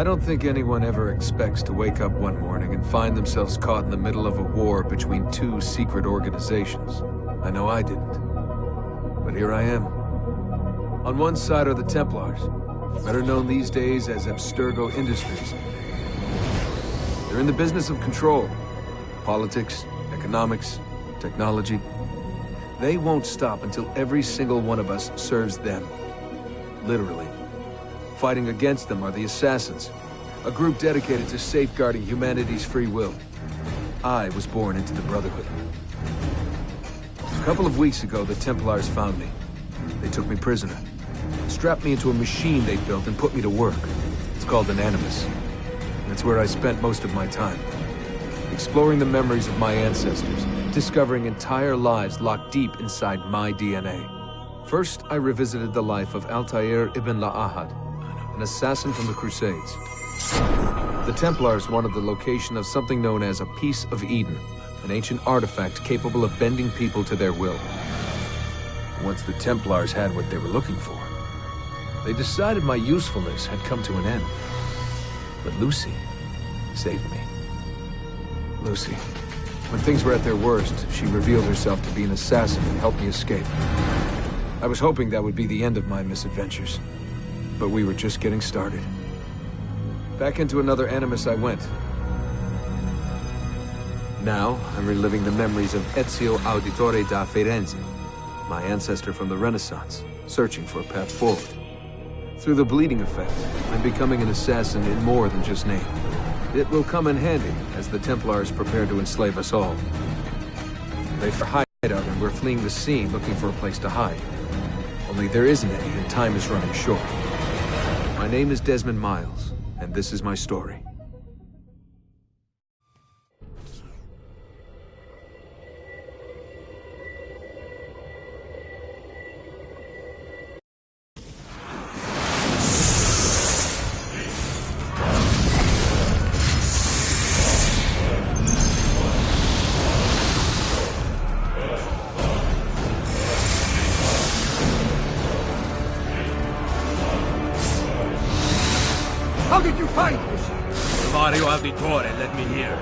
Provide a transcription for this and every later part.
I don't think anyone ever expects to wake up one morning and find themselves caught in the middle of a war between two secret organizations. I know I didn't. But here I am. On one side are the Templars, better known these days as Abstergo Industries. They're in the business of control. Politics, economics, technology. They won't stop until every single one of us serves them. Literally. Fighting against them are the Assassins, a group dedicated to safeguarding humanity's free will. I was born into the Brotherhood. A couple of weeks ago, the Templars found me. They took me prisoner, strapped me into a machine they built and put me to work. It's called an Animus. That's where I spent most of my time. Exploring the memories of my ancestors, discovering entire lives locked deep inside my DNA. First, I revisited the life of Altair ibn La'ahad, an assassin from the Crusades. The Templars wanted the location of something known as a Piece of Eden, an ancient artifact capable of bending people to their will. Once the Templars had what they were looking for, they decided my usefulness had come to an end. But Lucy saved me. Lucy. When things were at their worst, she revealed herself to be an assassin and helped me escape. I was hoping that would be the end of my misadventures. But we were just getting started. Back into another Animus I went. Now, I'm reliving the memories of Ezio Auditore da Firenze, my ancestor from the Renaissance, searching for a path forward. Through the bleeding effect, I'm becoming an assassin in more than just name. It will come in handy as the Templars prepare to enslave us all. They for hideout and we're fleeing the scene looking for a place to hide. Only there isn't any and time is running short. My name is Desmond Miles, and this is my story. How did you find this? Mario Auditore, let me hear.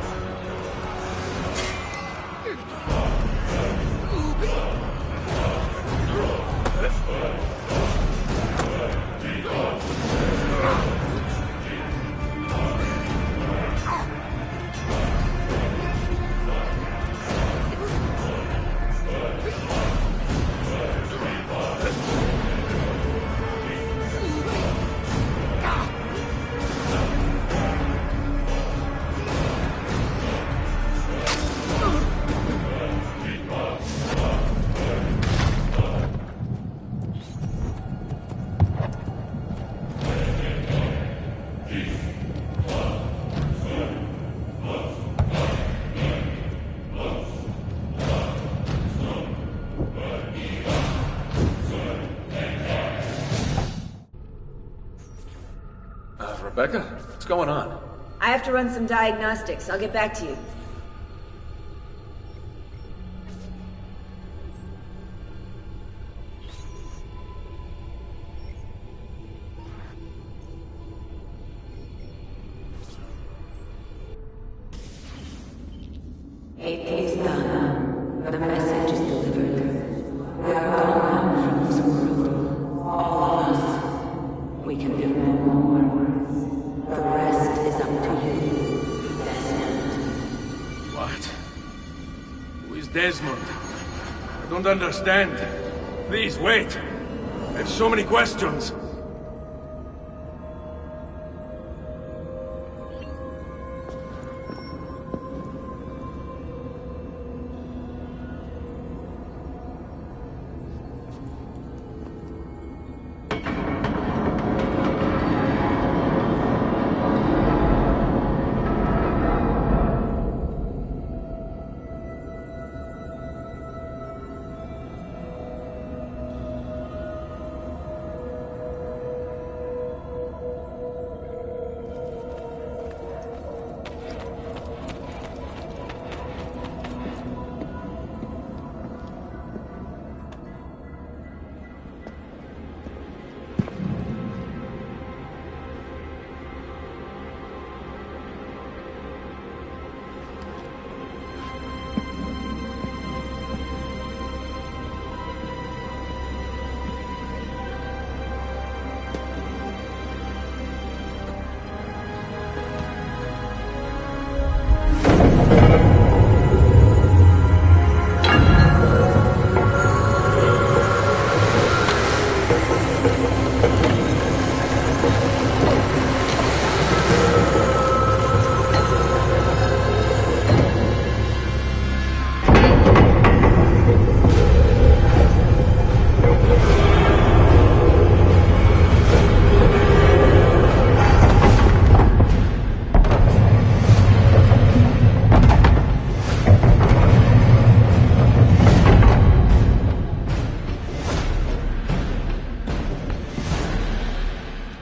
Rebecca? What's going on? I have to run some diagnostics. I'll get back to you. It is done. The message is delivered. We are gone from this world. All of us. We can do no more. The rest is up to you, Desmond. What? Who is Desmond? I don't understand. Please, wait. I have so many questions.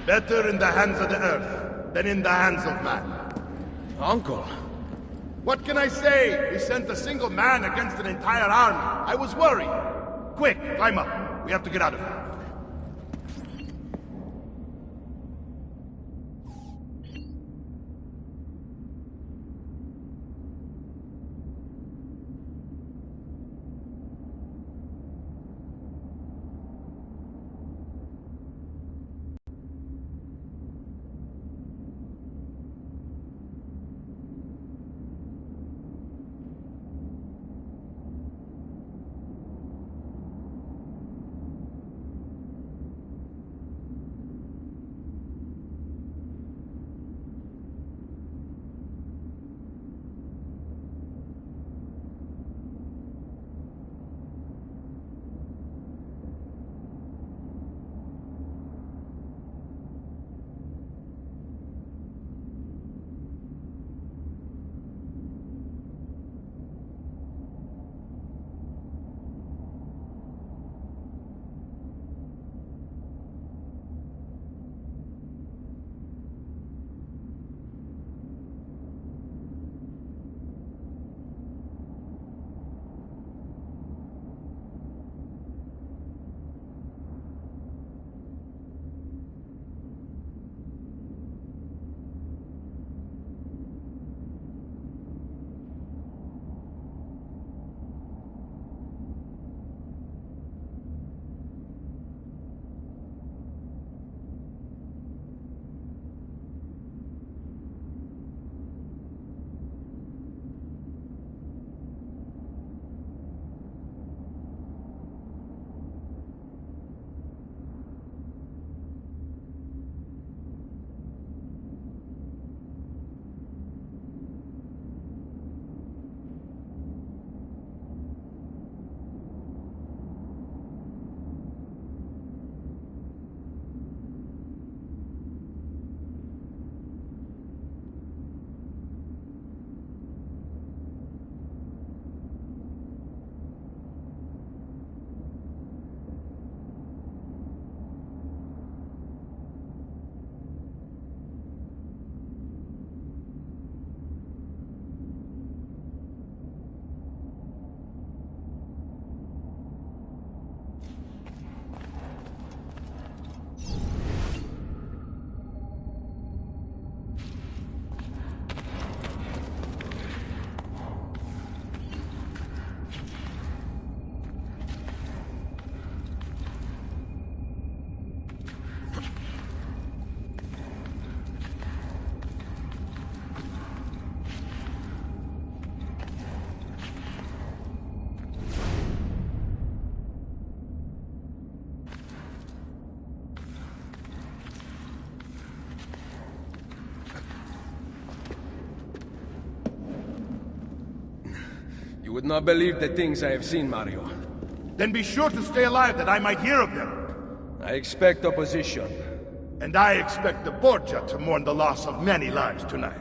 Better in the hands of the earth than in the hands of man. Uncle. What can I say? We sent a single man against an entire army. I was worried. Quick, climb up. We have to get out of here. You would not believe the things I have seen, Mario. Then be sure to stay alive that I might hear of them. I expect opposition. And I expect the Borgia to mourn the loss of many lives tonight.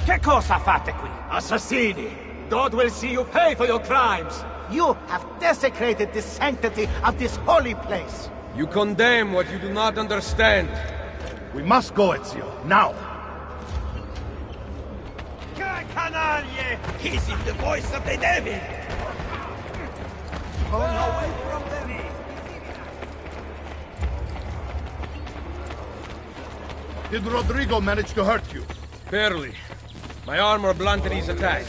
Che cosa fate qui? Assassini! God will see you pay for your crimes! You have desecrated the sanctity of this holy place! You condemn what you do not understand. We must go, Ezio, now! Canaglie! Is it the voice of the devil? Go away from the ring! Did Rodrigo manage to hurt you? Barely. My armor blunted his attack.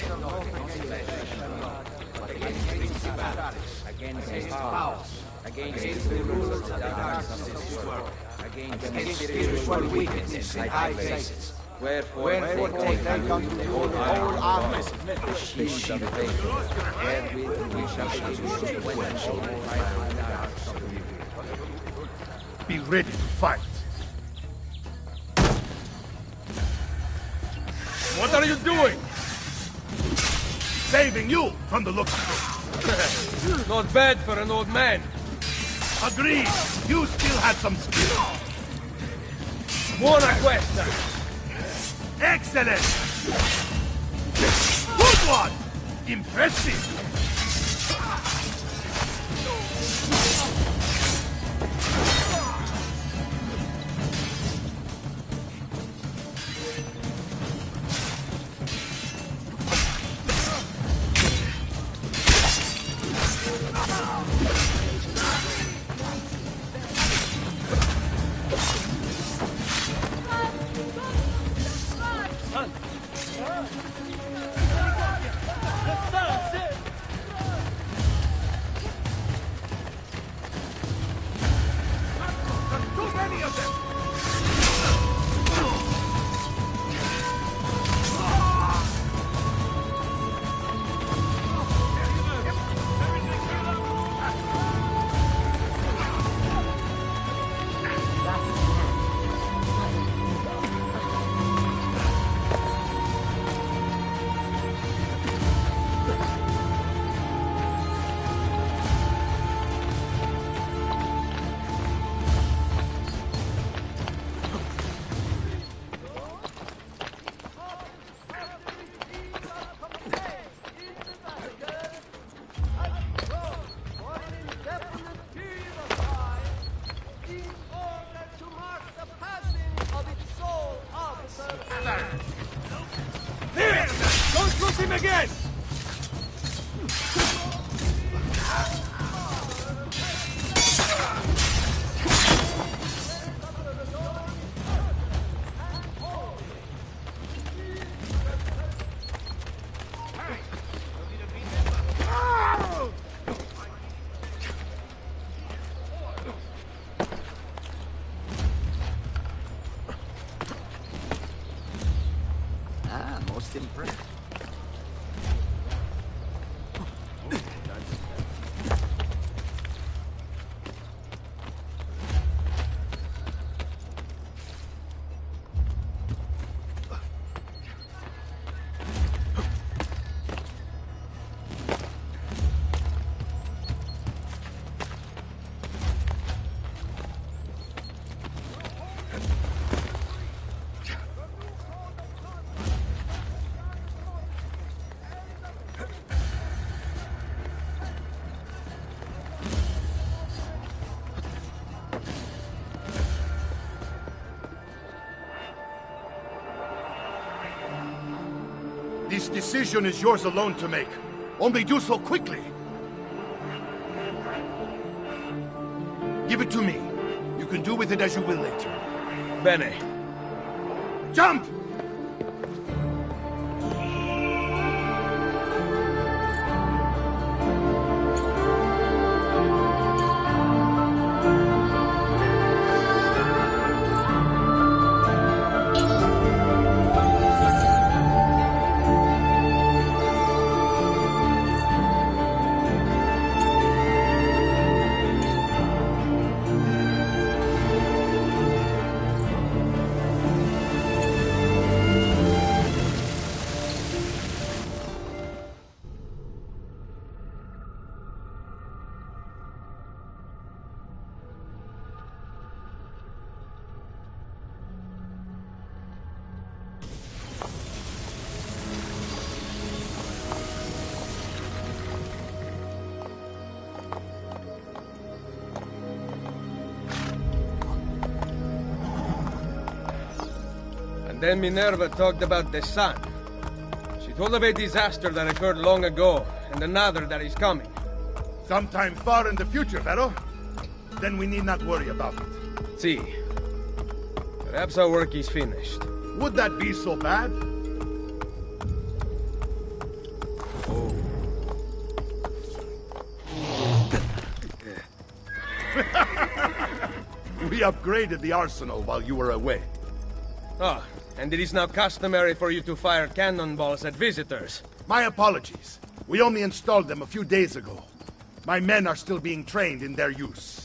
Against his powers, against the rulers of the darkness of this world, against spiritual wickedness in high places. Wherefore take unto the whole armor, the shield of faith, wherewith we shall be able to quench all fiery darts of the evil. Be ready to fight. What are you doing? Saving you from the looks of it. Not bad for an old man. Agreed. You still had some skill. Buona questa! Excellent! Good one! Impressive! Here! Don't shoot him again! Most impressed. This decision is yours alone to make. Only do so quickly. Give it to me. You can do with it as you will later. Bene. Jump! And then Minerva talked about the sun. She told of a disaster that occurred long ago, and another that is coming. Sometime far in the future, Vero. Then we need not worry about it. See. Perhaps our work is finished. Would that be so bad? Oh. We upgraded the arsenal while you were away. Ah, and it is now customary for you to fire cannonballs at visitors. My apologies. We only installed them a few days ago. My men are still being trained in their use.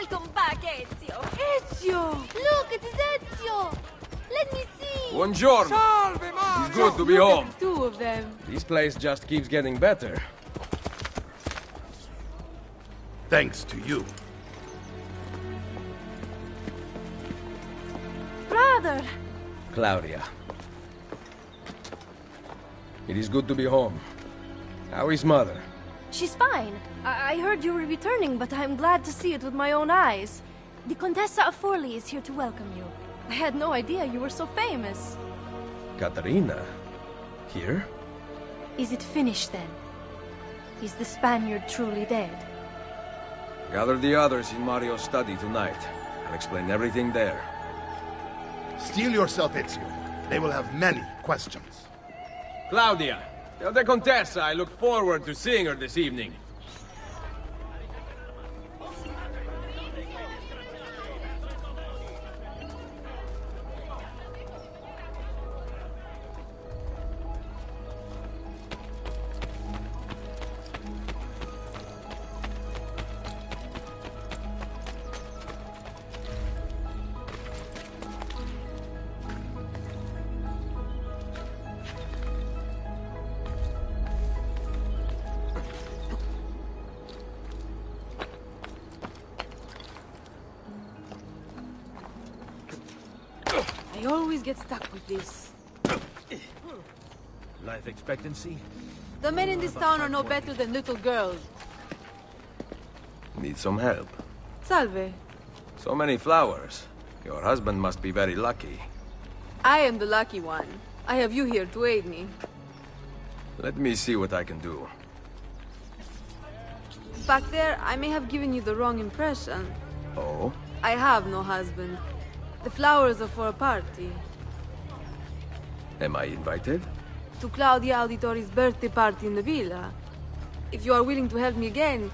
Welcome back, Ezio. Ezio! Look, it is Ezio! Let me see! Buongiorno! Salve, Mario! It's good to be home. Two of them. This place just keeps getting better. Thanks to you. Brother! Claudia. It is good to be home. How is mother? She's fine. I heard you were returning, but I'm glad to see it with my own eyes. The Contessa of Forli is here to welcome you. I had no idea you were so famous. Katarina? Here? Is it finished then? Is the Spaniard truly dead? Gather the others in Mario's study tonight. I'll explain everything there. Steel yourself, Ezio. They will have many questions. Claudia, tell the Contessa I look forward to seeing her this evening. I always get stuck with this. Life expectancy? The men in this town are no better than little girls. Need some help? Salve. So many flowers. Your husband must be very lucky. I am the lucky one. I have you here to aid me. Let me see what I can do. Back there, I may have given you the wrong impression. Oh? I have no husband. The flowers are for a party. Am I invited? To Claudia Auditori's birthday party in the villa. If you are willing to help me again,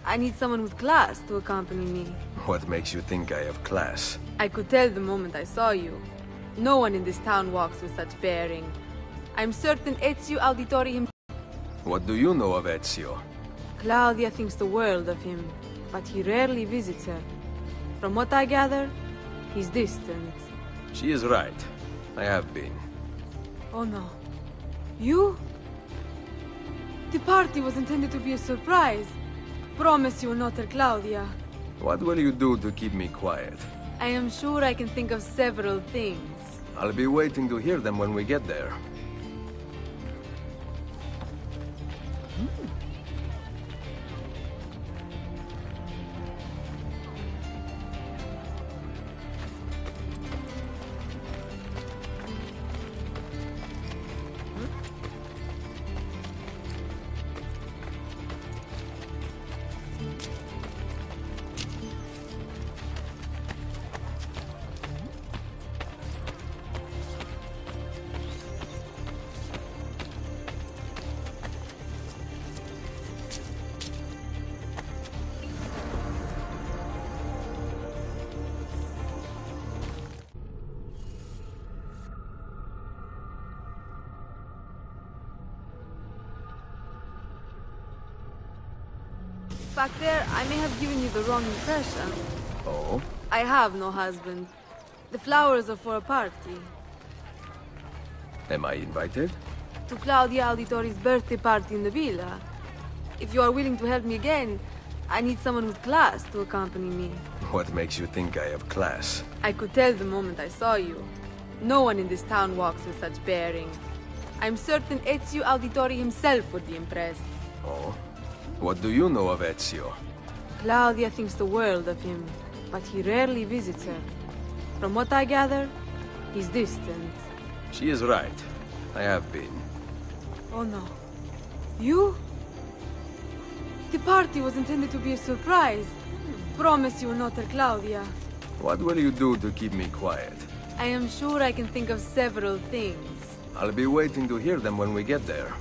I need someone with class to accompany me. What makes you think I have class? I could tell the moment I saw you. No one in this town walks with such bearing. I'm certain Ezio Auditori himself. What do you know of Ezio? Claudia thinks the world of him, but he rarely visits her. From what I gather, he's distant. She is right. I have been. Oh no. You? The party was intended to be a surprise. Promise you will not tell Claudia. What will you do to keep me quiet? I am sure I can think of several things. I'll be waiting to hear them when we get there. Back there, I may have given you the wrong impression. Oh? I have no husband. The flowers are for a party. Am I invited? To Claudia Auditori's birthday party in the villa. If you are willing to help me again, I need someone with class to accompany me. What makes you think I have class? I could tell the moment I saw you. No one in this town walks with such bearing. I'm certain Ezio Auditori himself would be impressed. Oh? What do you know of Ezio? Claudia thinks the world of him, but he rarely visits her. From what I gather, he's distant. She is right. I have been. Oh no. You? The party was intended to be a surprise. Promise you will not tell Claudia. What will you do to keep me quiet? I am sure I can think of several things. I'll be waiting to hear them when we get there.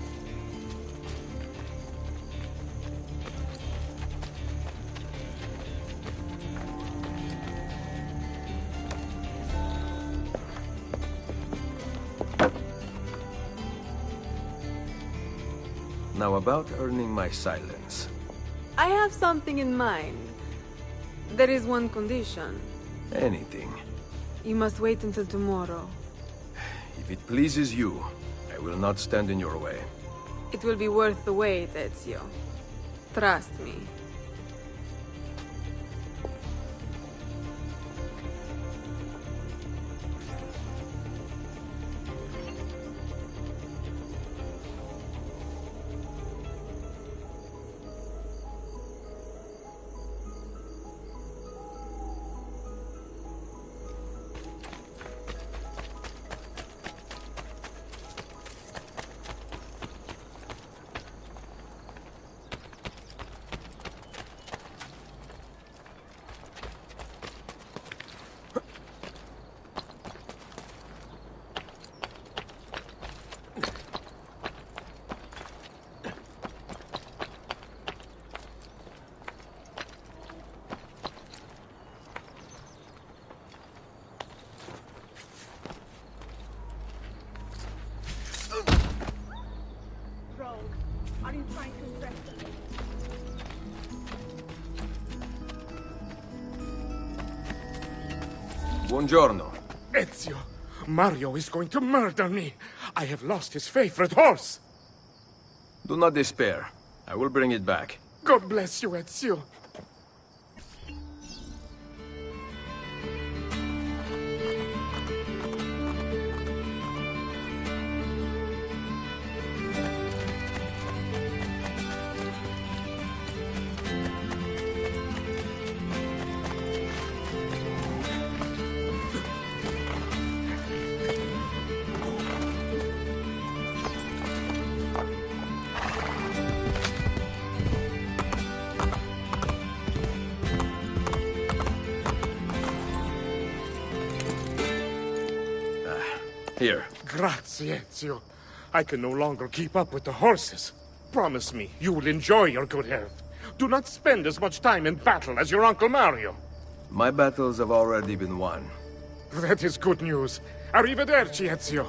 Now about earning my silence. I have something in mind. There is one condition. Anything. You must wait until tomorrow. If it pleases you, I will not stand in your way. It will be worth the wait, Ezio. Trust me. Are you trying to threaten me? Buongiorno. Ezio, Mario is going to murder me. I have lost his favorite horse. Do not despair. I will bring it back. God bless you, Ezio. Here. Grazie, Ezio. I can no longer keep up with the horses. Promise me you will enjoy your good health. Do not spend as much time in battle as your Uncle Mario. My battles have already been won. That is good news. Arrivederci, Ezio.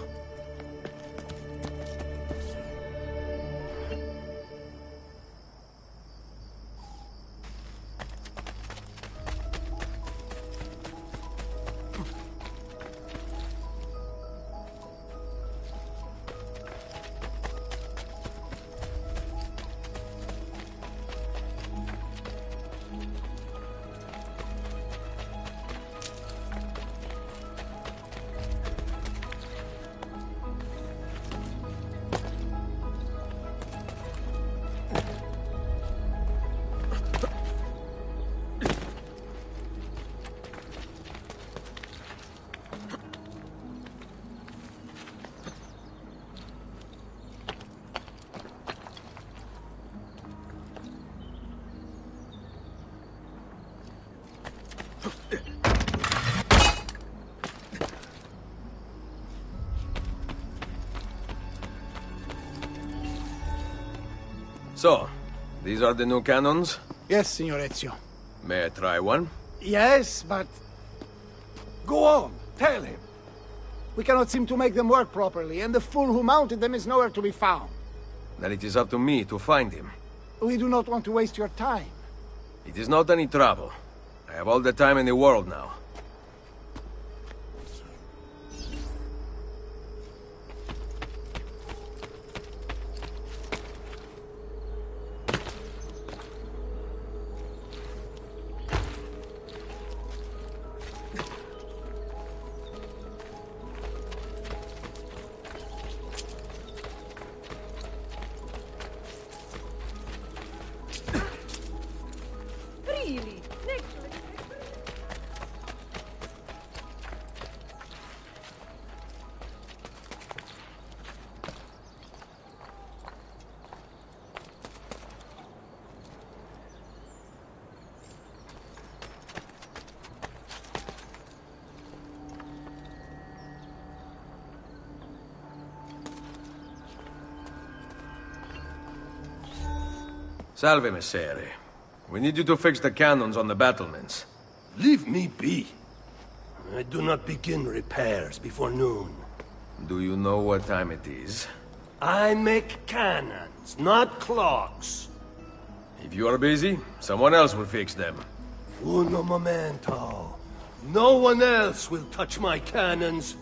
So, these are the new cannons? Yes, Signor Ezio. May I try one? Yes, but... Go on, tell him. We cannot seem to make them work properly, and the fool who mounted them is nowhere to be found. Then it is up to me to find him. We do not want to waste your time. It is not any trouble. I have all the time in the world now. Salve, Messere. We need you to fix the cannons on the battlements. Leave me be. I do not begin repairs before noon. Do you know what time it is? I make cannons, not clocks. If you are busy, someone else will fix them. Uno momento. No one else will touch my cannons.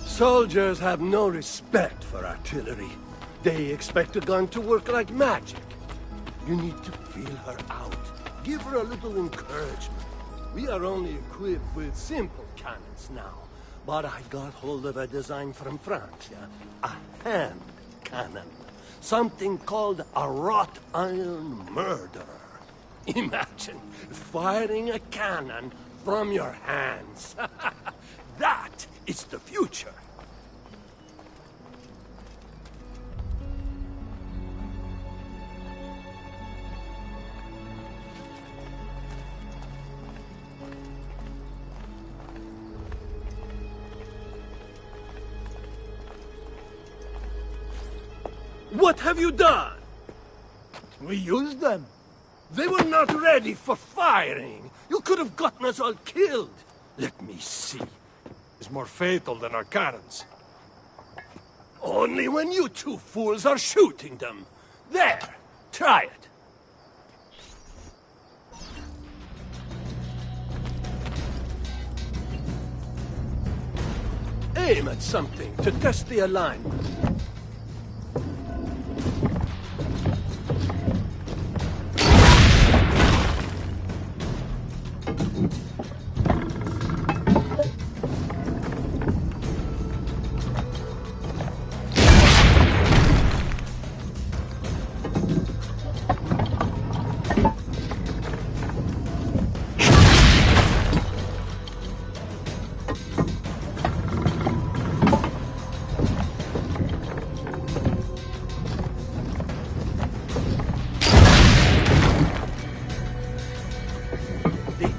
Soldiers have no respect for artillery. They expect a gun to work like magic. You need to feel her out. Give her a little encouragement. We are only equipped with simple cannons now. But I got hold of a design from France, yeah? A hand cannon. Something called a wrought iron murderer. Imagine firing a cannon from your hands. That is the future. What have you done? We used them. They were not ready for firing. You could have gotten us all killed. Let me see. It's more fatal than our cannons. Only when you two fools are shooting them. There, try it. Aim at something to test the alignment.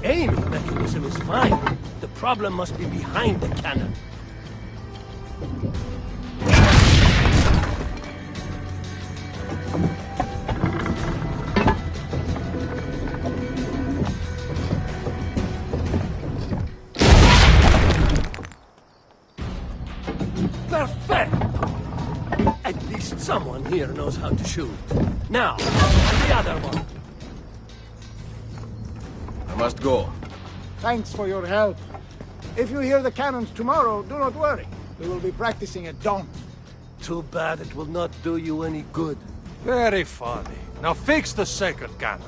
Aiming mechanism is fine. The problem must be behind the cannon. Perfect! At least someone here knows how to shoot. Now, the other one. Must go. Thanks for your help. If you hear the cannons tomorrow, do not worry. We will be practicing at dawn. Too bad it will not do you any good. Very funny. Now fix the second cannon.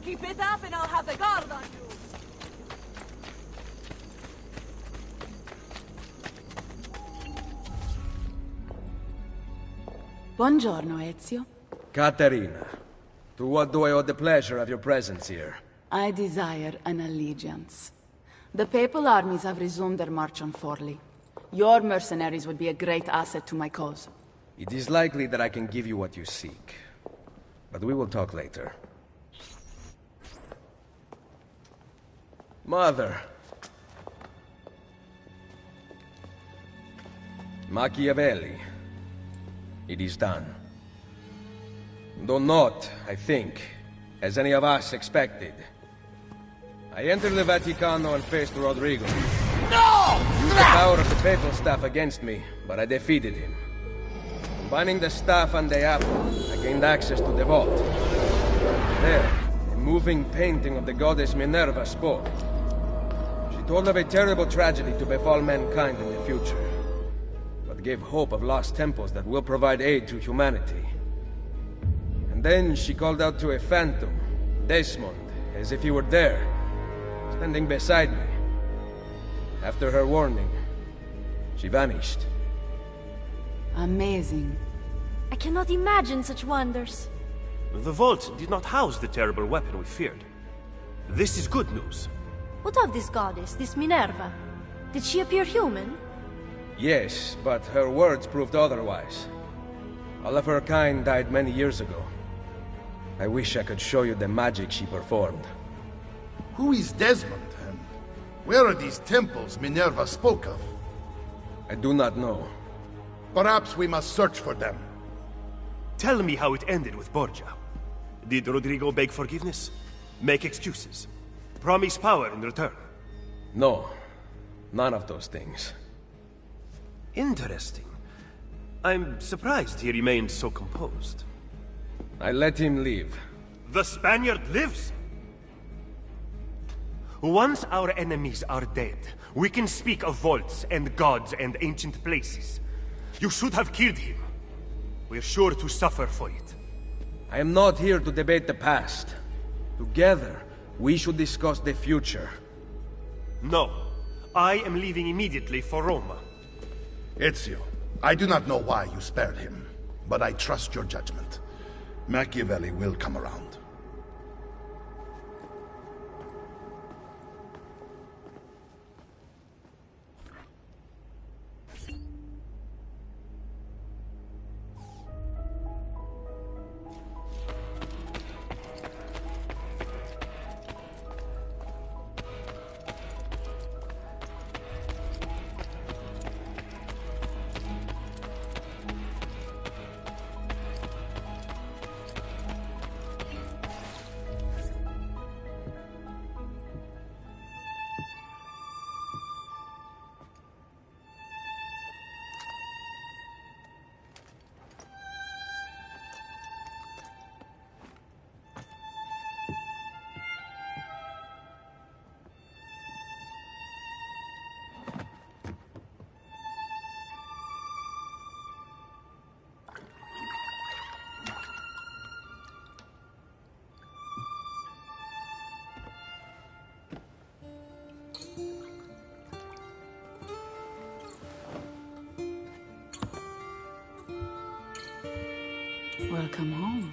Keep it up and I'll have the guard on you. Buongiorno, Ezio. Caterina, to what do I owe the pleasure of your presence here? I desire an allegiance. The Papal armies have resumed their march on Forli. Your mercenaries would be a great asset to my cause. It is likely that I can give you what you seek. But we will talk later. Mother. Machiavelli. It is done. Though not, I think, as any of us expected. I entered the Vaticano and faced Rodrigo. No! He used the power of the Papal staff against me, but I defeated him. Combining the staff and the apple, I gained access to the vault. There, a moving painting of the goddess Minerva spoke. She told of a terrible tragedy to befall mankind in the future, but gave hope of lost temples that will provide aid to humanity. And then she called out to a phantom, Desmond, as if he were there, standing beside me. After her warning, she vanished. Amazing. I cannot imagine such wonders. The vault did not house the terrible weapon we feared. This is good news. What of this goddess, this Minerva? Did she appear human? Yes, but her words proved otherwise. All of her kind died many years ago. I wish I could show you the magic she performed. Who is Desmond, and where are these temples Minerva spoke of? I do not know. Perhaps we must search for them. Tell me how it ended with Borgia. Did Rodrigo beg forgiveness? Make excuses? Promise power in return? No. None of those things. Interesting. I'm surprised he remained so composed. I let him leave. The Spaniard lives? Once our enemies are dead, we can speak of vaults and gods and ancient places. You should have killed him. We're sure to suffer for it. I am not here to debate the past. Together, we should discuss the future. No. I am leaving immediately for Roma. Ezio, I do not know why you spared him, but I trust your judgment. Machiavelli will come around. Welcome home.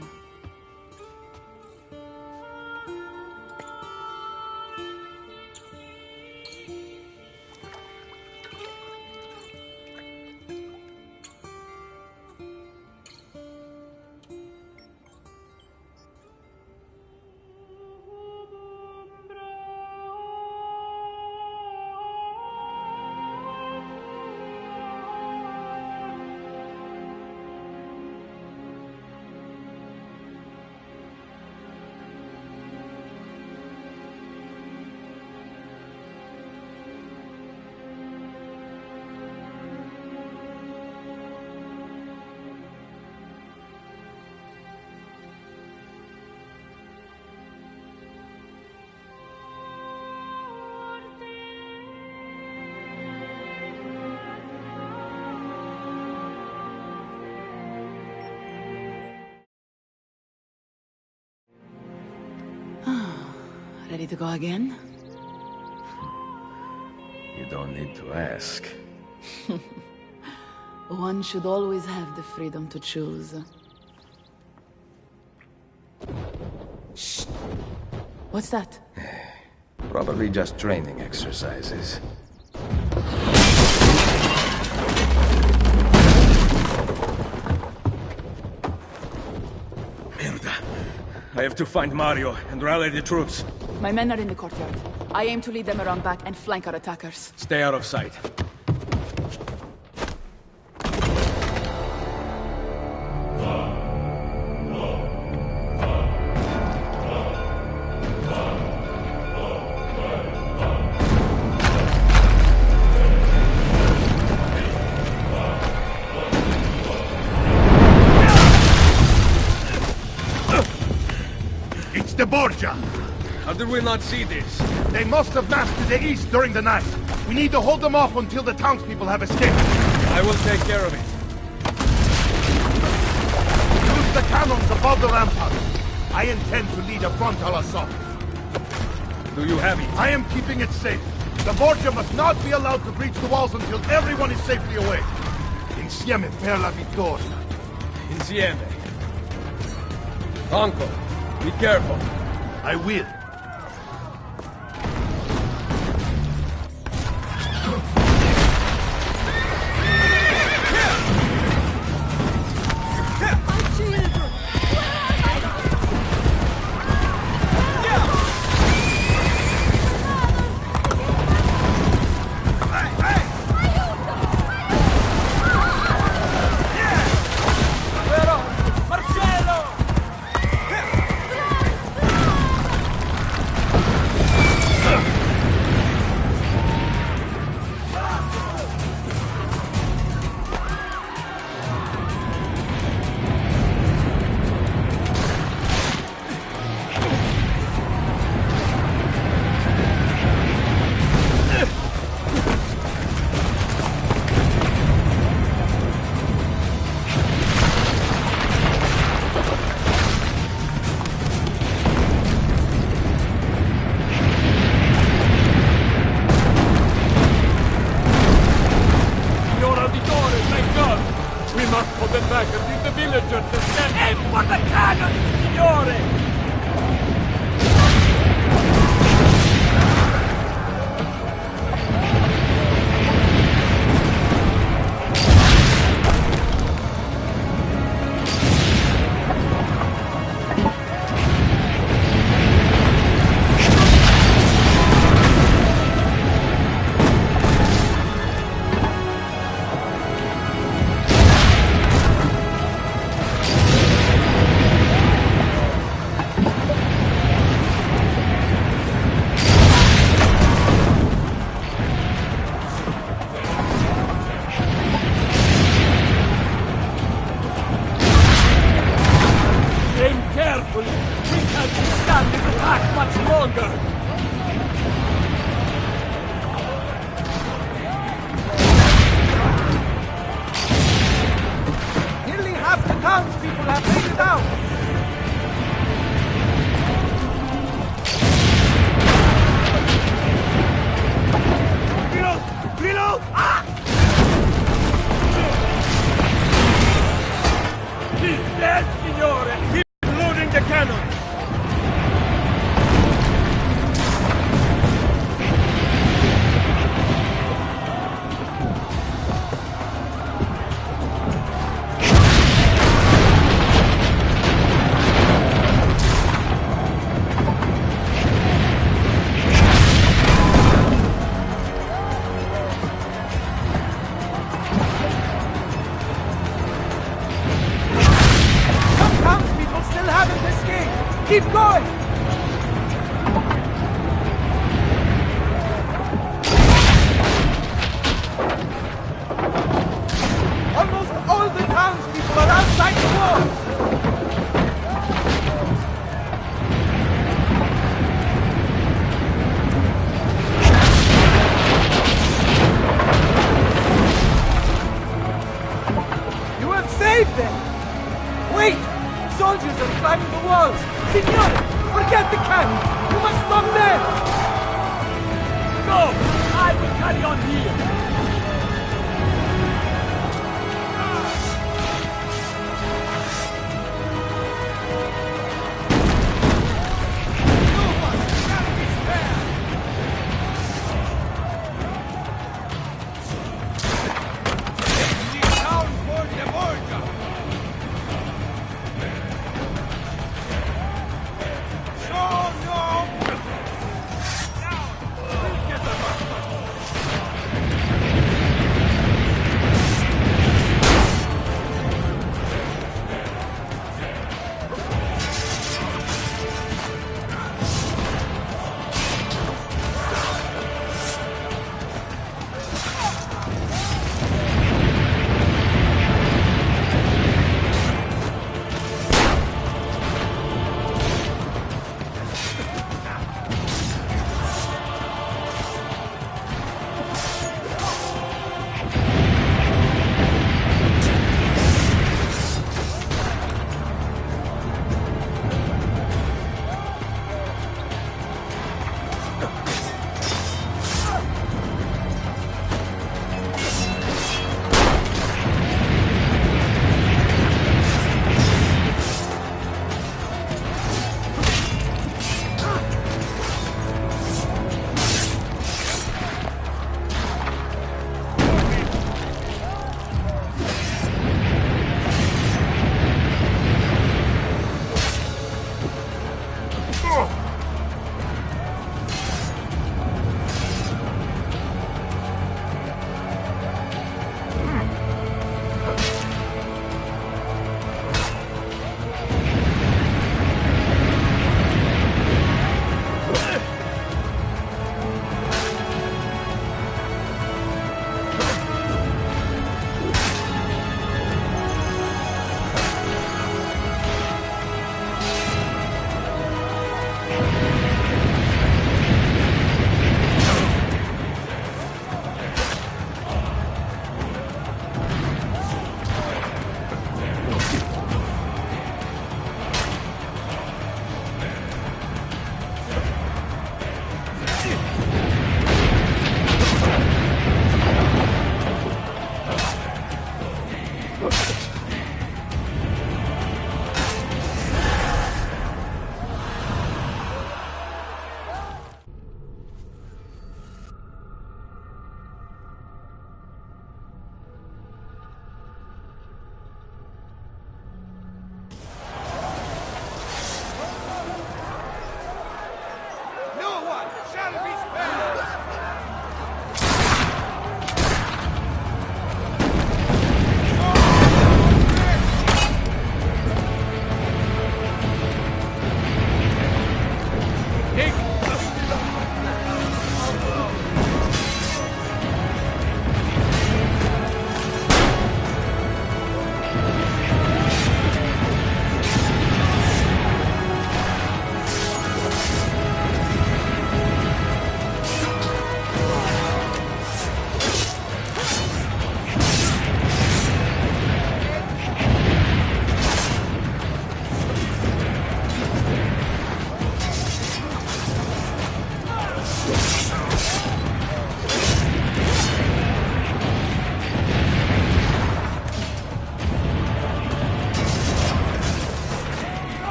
Ready to go again? You don't need to ask. One should always have the freedom to choose. Shh! What's that? Probably just training exercises. Merda. I have to find Mario and rally the troops. My men are in the courtyard. I aim to lead them around back and flank our attackers. Stay out of sight. It's the Borgia! How did we not see this? They must have massed to the east during the night. We need to hold them off until the townspeople have escaped. I will take care of it. Use the cannons above the rampart. I intend to lead a frontal assault. Do you have it? I am keeping it safe. The Borgia must not be allowed to breach the walls until everyone is safely away. In Insieme per la vittoria. Insieme. Uncle, be careful. I will.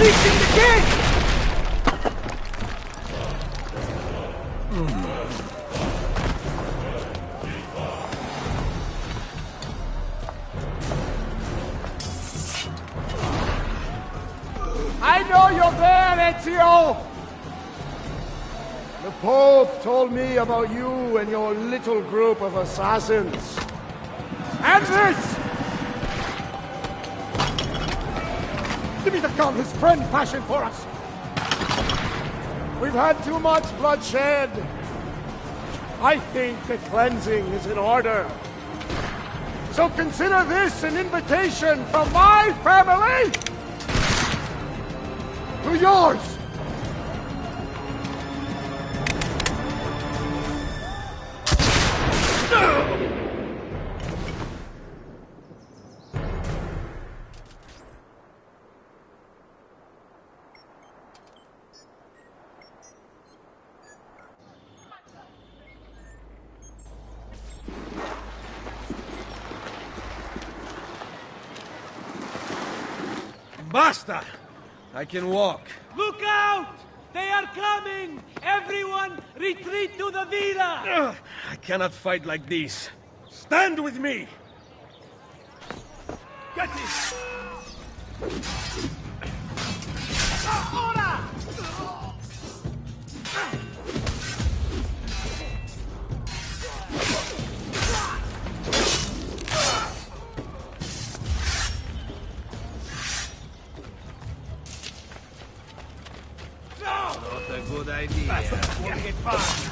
breaching the gate! I know you're there, Ezio! The Pope told me about you and your little group of assassins. And this! Give me the gun his friend fashioned for us! We've had too much bloodshed. I think the cleansing is in order. So consider this an invitation from my family to yours! Basta! I can walk. Look out! They are coming! Everyone, retreat to the villa! I cannot fight like this. Stand with me! Get it! Ora! Not a good idea. Get past!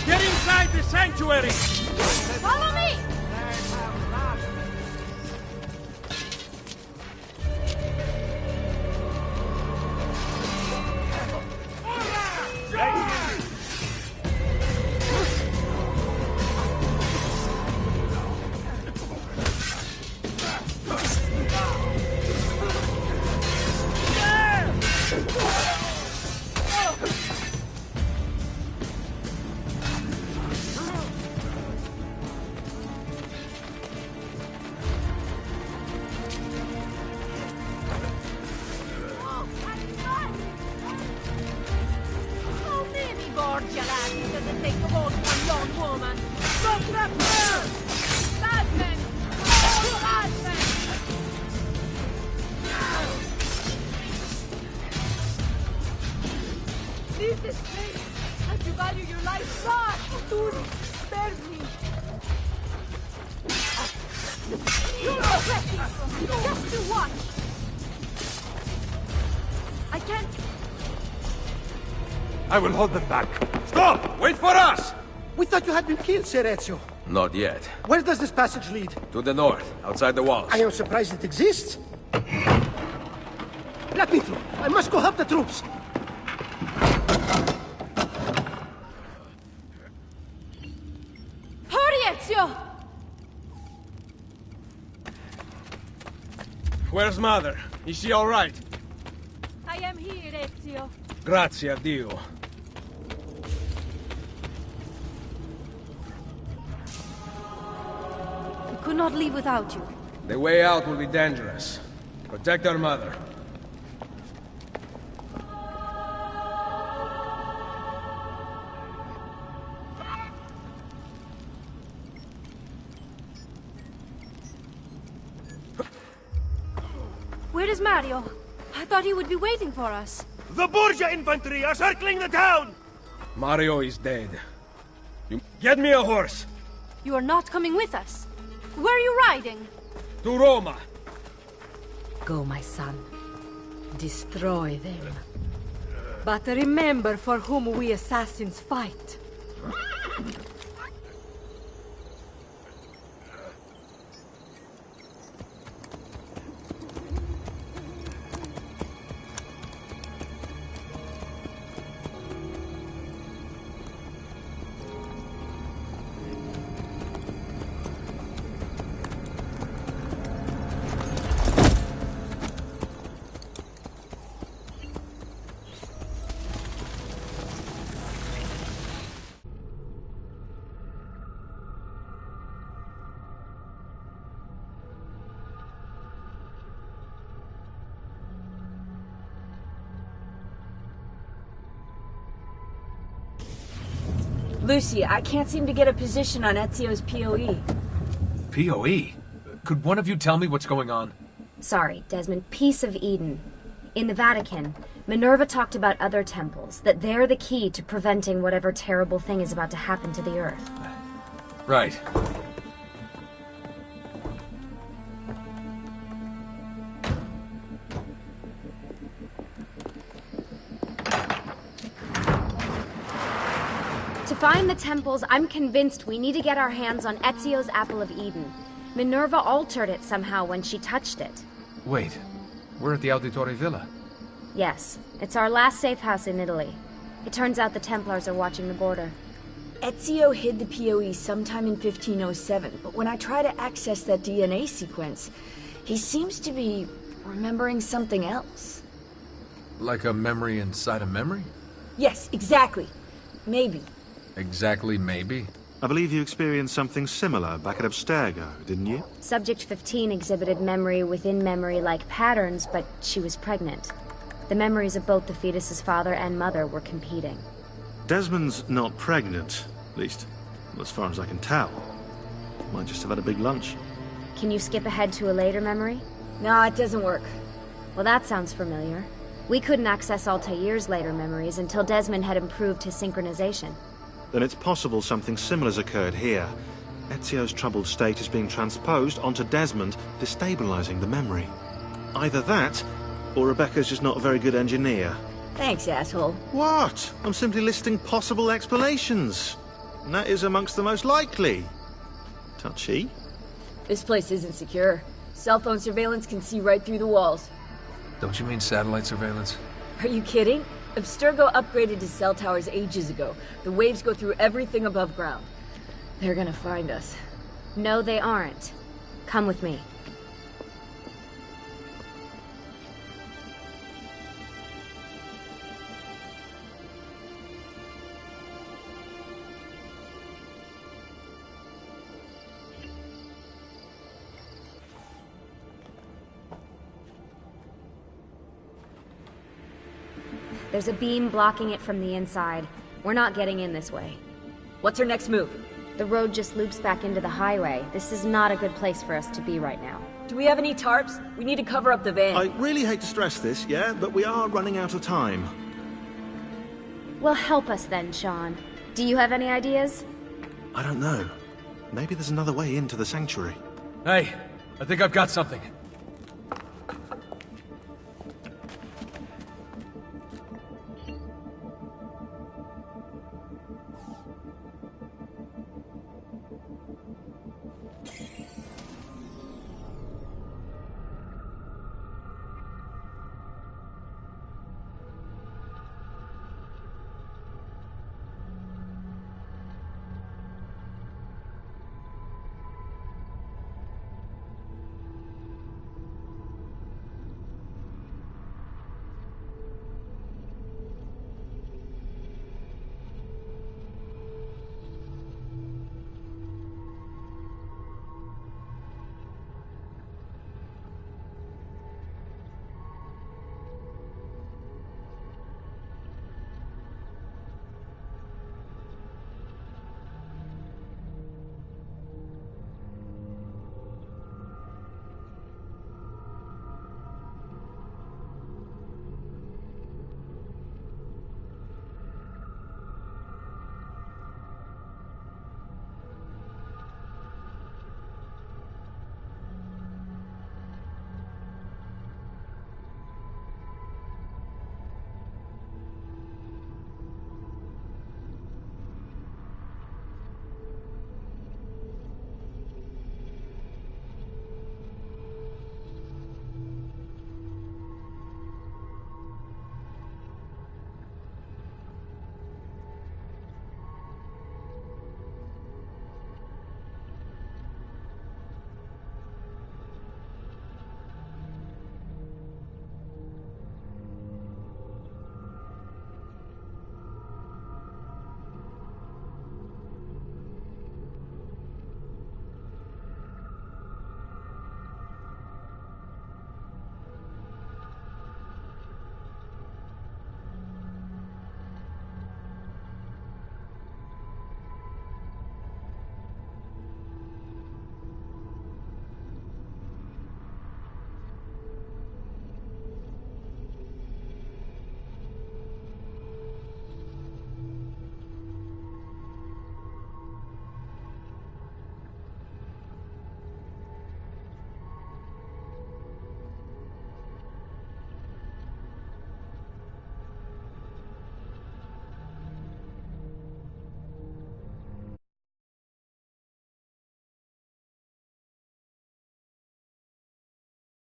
Get inside the sanctuary! Follow me! Leave this place as you value your life. God, do spare me. You're oppressing! Just to watch! I can't... I will hold them back. Stop! Wait for us! We thought you had been killed, Sir Ezio. Not yet. Where does this passage lead? To the north, outside the walls. I am surprised it exists. Let me through. I must go help the troops. Hurry, Ezio! Where's Mother? Is she all right? I am here, Ezio. Grazie a Dio. We could not leave without you. The way out will be dangerous. Protect our mother. Where is Mario? I thought he would be waiting for us. The Borgia infantry are circling the town! Mario is dead. You get me a horse. You are not coming with us. Where are you riding? To Roma. Go, my son. Destroy them. But remember for whom we assassins fight. Lucy, I can't seem to get a position on Ezio's POE. POE? Could one of you tell me what's going on? Sorry, Desmond. Peace of Eden. In the Vatican, Minerva talked about other temples, that they're the key to preventing whatever terrible thing is about to happen to the Earth. Right. To find the temples, I'm convinced we need to get our hands on Ezio's Apple of Eden. Minerva altered it somehow when she touched it. Wait, we're at the Auditore Villa. Yes, it's our last safe house in Italy. It turns out the Templars are watching the border. Ezio hid the POE sometime in 1507, but when I try to access that DNA sequence, he seems to be remembering something else. Like a memory inside a memory? Yes, exactly. Maybe. Exactly, maybe? I believe you experienced something similar back at Abstergo, didn't you? Subject 15 exhibited memory within memory-like patterns, but she was pregnant. The memories of both the fetus's father and mother were competing. Desmond's not pregnant, at least as far as I can tell. Might just have had a big lunch. Can you skip ahead to a later memory? No, it doesn't work. Well, that sounds familiar. We couldn't access Altair's later memories until Desmond had improved his synchronization. Then it's possible something similar's occurred here. Ezio's troubled state is being transposed onto Desmond, destabilizing the memory. Either that, or Rebecca's just not a very good engineer. Thanks, asshole. What? I'm simply listing possible explanations. And that is amongst the most likely. Touchy? This place isn't secure. Cell phone surveillance can see right through the walls. Don't you mean satellite surveillance? Are you kidding? Abstergo upgraded to cell towers ages ago. The waves go through everything above ground. They're gonna find us. No, they aren't. Come with me. There's a beam blocking it from the inside. We're not getting in this way. What's our next move? The road just loops back into the highway. This is not a good place for us to be right now. Do we have any tarps? We need to cover up the van. I really hate to stress this, yeah, but we are running out of time. Well, help us then, Sean. Do you have any ideas? I don't know. Maybe there's another way into the sanctuary. Hey, I think I've got something.